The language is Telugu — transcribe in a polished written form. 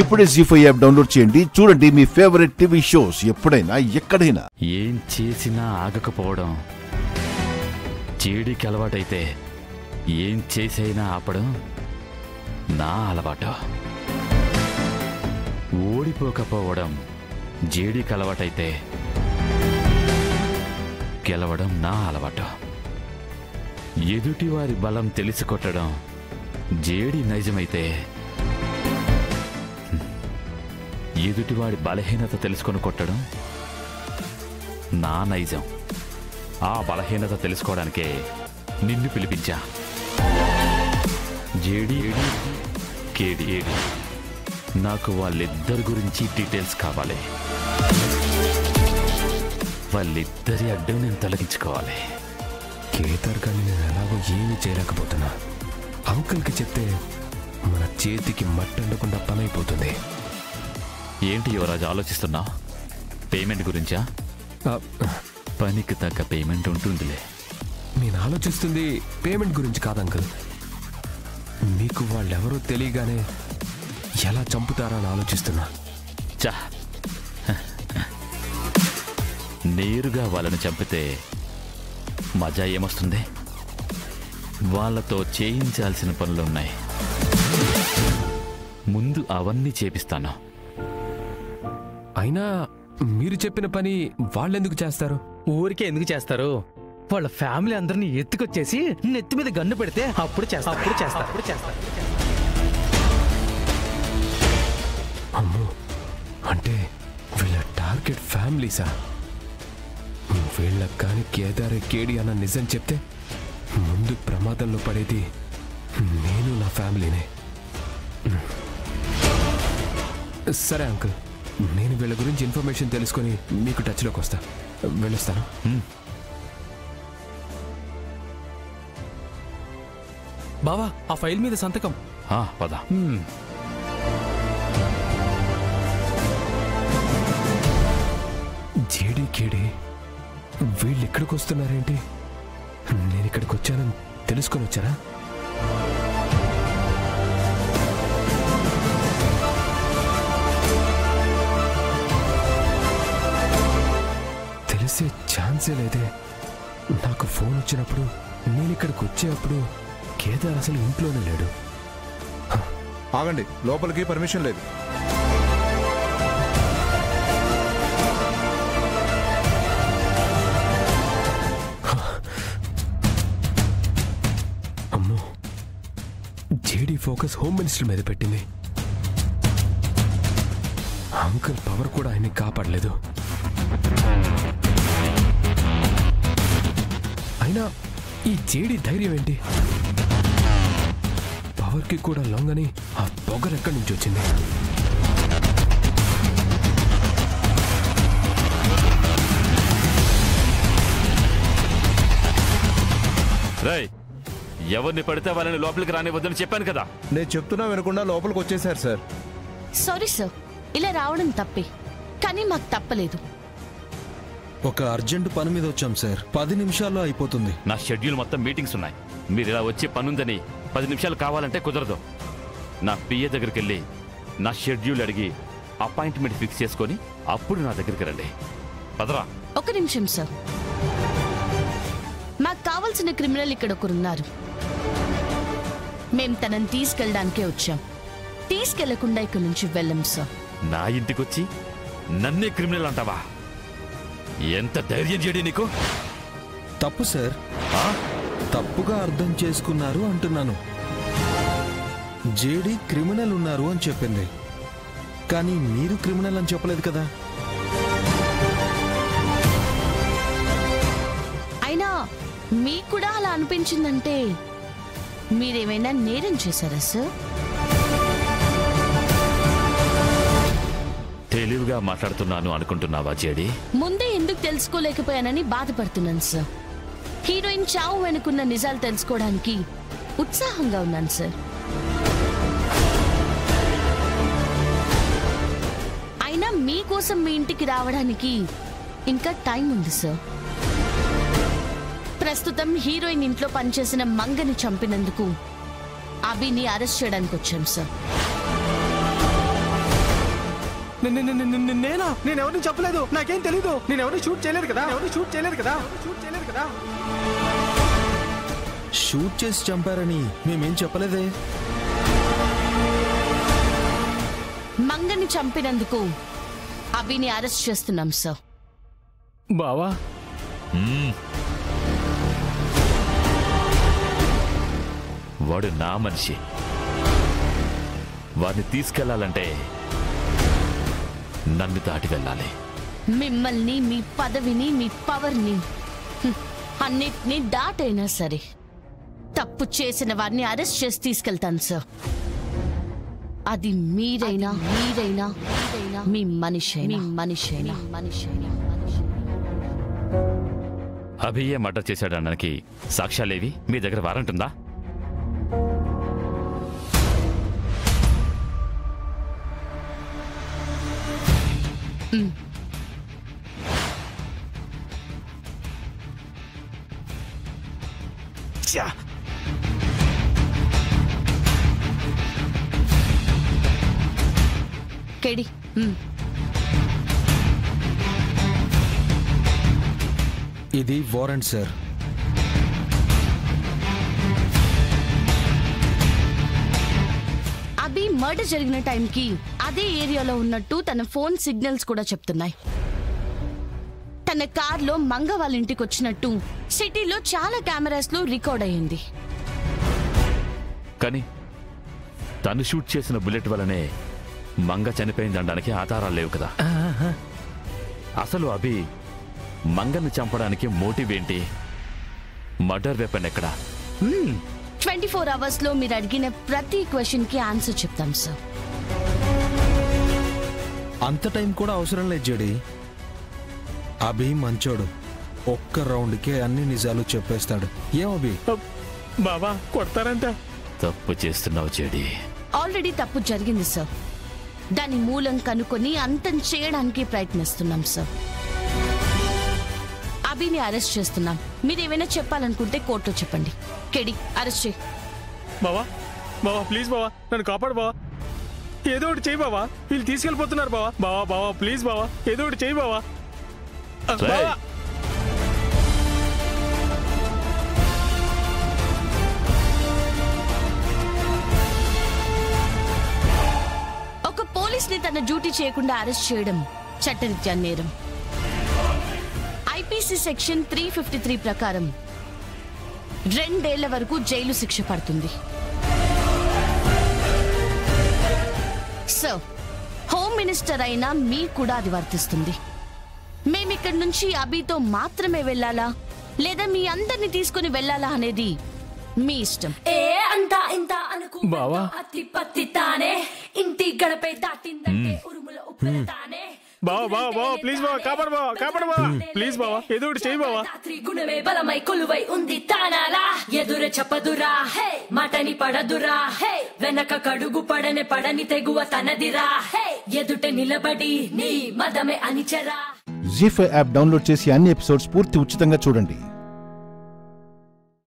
ఇప్పుడే జీ5 యాప్ డౌన్లోడ్ చేయండి. చూడండి మీ ఫేవరెట్ టీవీ షోస్ ఎప్పుడైనా ఎక్కడైనా. ఏం చేసినా ఆగకపోవడం జేడీకి అలవాటైతే ఏం చేసైనా ఆపడం నా అలవాటు. ఓడిపోకపోవడం జేడీకి అలవాటైతే గెలవడం నా అలవాటు. ఎదుటివారి బలం తెలిసి కొట్టడం జేడీ నైజమైతే ఎదుటివాడి బలహీనత తెలుసుకొని కొట్టడం నా నైజం. ఆ బలహీనత తెలుసుకోవడానికే నిన్ను పిలిపించా. జేడీ కేడీ నాకు వాళ్ళిద్దరి గురించి డీటెయిల్స్ కావాలి. వాళ్ళిద్దరి అడ్డం నేను తొలగించుకోవాలి. కేదార్ గారిని నేను ఎలాగో ఏమీ చేయలేకపోతున్నా. అంకుల్కి చెప్తే మన చేతికి మట్టండకుండా పని అయిపోతుంది. ఏంటి యువరాజు ఆలోచిస్తున్నా? పేమెంట్ గురించా? పనికి తగ్గ పేమెంట్ ఉంటుందిలే. నేను ఆలోచిస్తుంది పేమెంట్ గురించి కాదు అంకుల్. మీకు వాళ్ళెవరో తెలియగానే ఎలా చంపుతారా అని ఆలోచిస్తున్నా. చా, నేరుగా వాళ్ళని చంపితే మజా ఏమొస్తుంది? వాళ్ళతో చేయించాల్సిన పనులున్నాయి. ముందు అవన్నీ చేపిస్తాను. అయినా మీరు చెప్పిన పని వాళ్ళెందుకు చేస్తారు? ఊరికే ఎందుకు చేస్తారు? వాళ్ళ ఫ్యామిలీ అందరినీ ఎత్తుకొచ్చేసి నెత్తి మీద గన్ను పెడితే అప్పుడు చేస్తారు. అమ్మో, అంటే వీళ్ళ టార్గెట్ ఫ్యామిలీసా? వీళ్ళకి కానీ కేదార్ కేడి అన్న నిజం చెప్తే ముందు ప్రమాదంలో పడేది నేను, నా ఫ్యామిలీనే. సరే అంకుల్, నేను వీళ్ళ గురించి ఇన్ఫర్మేషన్ తెలుసుకొని మీకు టచ్లోకి వస్తా. వెళ్ళొస్తాను. బావా, ఆ ఫైల్ మీద సంతకం. పద. జేడీ కేడి వీళ్ళు ఇక్కడికి వస్తున్నారేంటి? నేను ఇక్కడికి వచ్చానని తెలుసుకొని వచ్చారా? తెలిసే ఛాన్సే లేదే. నాకు ఫోన్ వచ్చినప్పుడు, నేను ఇక్కడికి వచ్చేటప్పుడు కేదార్ అసలు ఇంట్లోనే లేడు. ఆగండి, లోపలికి పర్మిషన్ లేదు. అమ్మో, జేడీ ఫోకస్ హోమ్ మినిస్టర్ మీద పెట్టింది. అంకుల్ పవర్ కూడా ఆయన్ని కాపాడలేదు. అయినా ఈ జేడీ ధైర్యం ఏంటి? పవర్కి కూడా లొంగని ఆ పొగరు ఎక్కడి నుంచి వచ్చింది? రేయ్, ఎవరిని పడితే వాళ్ళని లోపలికి రానివ్వద్దని చెప్పాను కదా. నేను చెప్తున్నా వినకుండా లోపలికి వచ్చేసారు సార్. సారీ సార్, ఇలా రావడం తప్పే, కానీ మాకు తప్పలేదు. ఒక అర్జెంట్ పని మీద వచ్చాం సార్. 10 నిమిషాల్లో అయిపోతుంది. నా షెడ్యూల్ మొత్తం మీటింగ్స్ ఉన్నాయి. మీరు ఇలా వచ్చే పనుందని 10 నిమిషాలు కావాలంటే కుదరదు. నా పిఏ దగ్గరికి వెళ్ళి నా షెడ్యూల్ అడిగి అపాయింట్మెంట్ ఫిక్స్ చేసుకొని అప్పుడు నా దగ్గరికి రండి. పదరా. ఒక నిమిషం సార్, మాకు కావాల్సిన క్రిమినల్ ఇక్కడ ఒకరున్నారు. మేం తనని తీసుకెళ్ళడానికే వచ్చాం. తీసుకెళ్లకుండా ఇక్కడి నుంచి వెళ్ళం సార్. నా ఇంటికొచ్చి నన్నే క్రిమినల్ అంటావా? ఎంత ధైర్యం చేయడి నీకు? తప్పు సార్, తప్పుగా అర్థం చేసుకున్నారు అంటున్నాను. జేడీ క్రిమినల్ ఉన్నారు అని చెప్పింది, కానీ మీరు క్రిమినల్ అని చెప్పలేదు కదా. అయినా మీకు కూడా అలా అనిపించిందంటే మీరేమైనా నేరం చేశారా సార్? తెలివిగా మాట్లాడుతున్నాను అనుకుంటున్నావా జేడీ? ముందే ఎందుకు తెలుసుకోలేకపోయానని బాధపడుతున్నాను సార్. హీరోయిన్ చావు వెనుకున్న నిజాలు తెలుసుకోవడానికి ఉత్సాహంగా ఉన్నాను సార్. అయినా మీకోసం మీ ఇంటికి రావడానికి ఇంకా టైం ఉంది సార్. ప్రస్తుతం హీరోయిన్ ఇంట్లో పనిచేసిన మంగని చంపినందుకు అభిని అరెస్ట్ చేయడానికి వచ్చాం సార్. నేనా? నేను ఎవరిని చెప్పలేదు, నాకేం తెలీదు. నేను ఎవరిని షూట్ చేయలేదు కదా. షూట్ చేసి చంపారని మేమేం చెప్పలేదే. మంగని చంపినందుకు అభిని అరెస్ట్ చేస్తున్నాం సార్. బావా, వాడు నా మనిషి. వాడిని తీసుకెళ్లాలంటే నన్ను దాటి వెళ్ళాలి. మిమ్మల్ని, మీ పదవిని, మీ పవర్ని అన్నిటినీ దాటైనా సరే తప్పు చేసిన వారిని అరెస్ట్ చేసి తీసుకెళ్తాను సార్. అది మీరైనా మీ మనిషైనా. అభియే మర్డర్ చేశాడనడానికి సాక్ష్యాలేవి? మీ దగ్గర వారెంట్ ఉందా? కేడి, ఇది వారెంట్ సార్. అభి మర్డర్ జరిగిన టైంకి అదే ఏరియాలో ఉన్నట్టు తన ఫోన్ సిగ్నల్స్ కూడా చెప్తున్నాయి. తన కార్లో మంగ వాళ్ళ ఇంటికి వచ్చినట్టు సిటీలో చాలా కెమెరాస్ లో రికార్డ్ అయ్యింది. కానీ తను షూట్ చేసిన బుల్లెట్ వల్లనే మంగ చనిపోయిందనడానికి ఆధారాలు లేవు కదా. అసలు అభి మంగని చంపడానికి మోటివ్ ఏంటి? మర్డర్ వెపన్ ఎక్కడా? 24 hours లో మీరు అడిగిన ప్రతి క్వశ్చన్ కి ఆన్సర్ చెప్తాం సార్. అంత టైం కూడా అవసరం లేదు జడి. అభి మంచోడు, ఒక్క రౌండ్కే అన్ని నిజాలు చెప్పేస్తాడు. ఏం అభి? బావా కొడతారంట. తప్పు చేస్తున్నావు చెడి. ఆల్రెడీ తప్పు జరిగింది సార్. దాని మూలం కనుక్కొని అంతం చేయడానికి ప్రయత్నిస్తున్నాం సార్. అభిని అరెస్ట్ చేస్తున్నాం. మీరేమైనా చెప్పాలనుకుంటే కోర్టులో చెప్పండి. కేడి, అరెస్ట్ చేయి. బావా ప్లీజ్ బావా, నన్ను కాపాడు బావా. ఏదో ఒకటి చేయి బావా, వీళ్ళు తీసుకెళ్ళిపోతున్నారు బావా. బావా ప్లీజ్ బావా, ఏదో ఒకటి చేయి బావా. బావా ఒక పోలీస్ ని తన డ్యూటీ చేయకుండా అరెస్ట్ చేయడం చట్టరీత్యా నేరం. ఐపీసీ సెక్షన్ 353 ప్రకారం 2 ఏళ్ల వరకు జైలు శిక్ష పడుతుంది. సో హోమ్ మినిస్టర్ అయినా మీకు కూడా అది వర్తిస్తుంది. మేమిక్కడి నుంచి అభితో మాత్రమే వెళ్ళాలా లేదా మీ అందరిని తీసుకుని వెళ్ళాలా అనేది మీ ఇష్టం. బావా ఇంటి గడపై దాటిందంటే ఉరుముల ఉప్పులతానే. బావా ప్లీజ్ బావా, కాపాడు బావా ప్లీజ్ బావా, ఏదో ఒకటి చేయి బావా. గుణమే బలమై కొలువై ఉంది తానాలా. ఎదుర చెప్పదురా మాటని పడదురా, వెనక కడుగు పడని తెగువ తనదిరా. ఎదుట నిలబడి నీ మదమే అనిచరా. జీ5 యాప్ డౌన్లోడ్ చేసి అన్ని ఎపిసోడ్స్ పూర్తి ఉచితంగా చూడండి.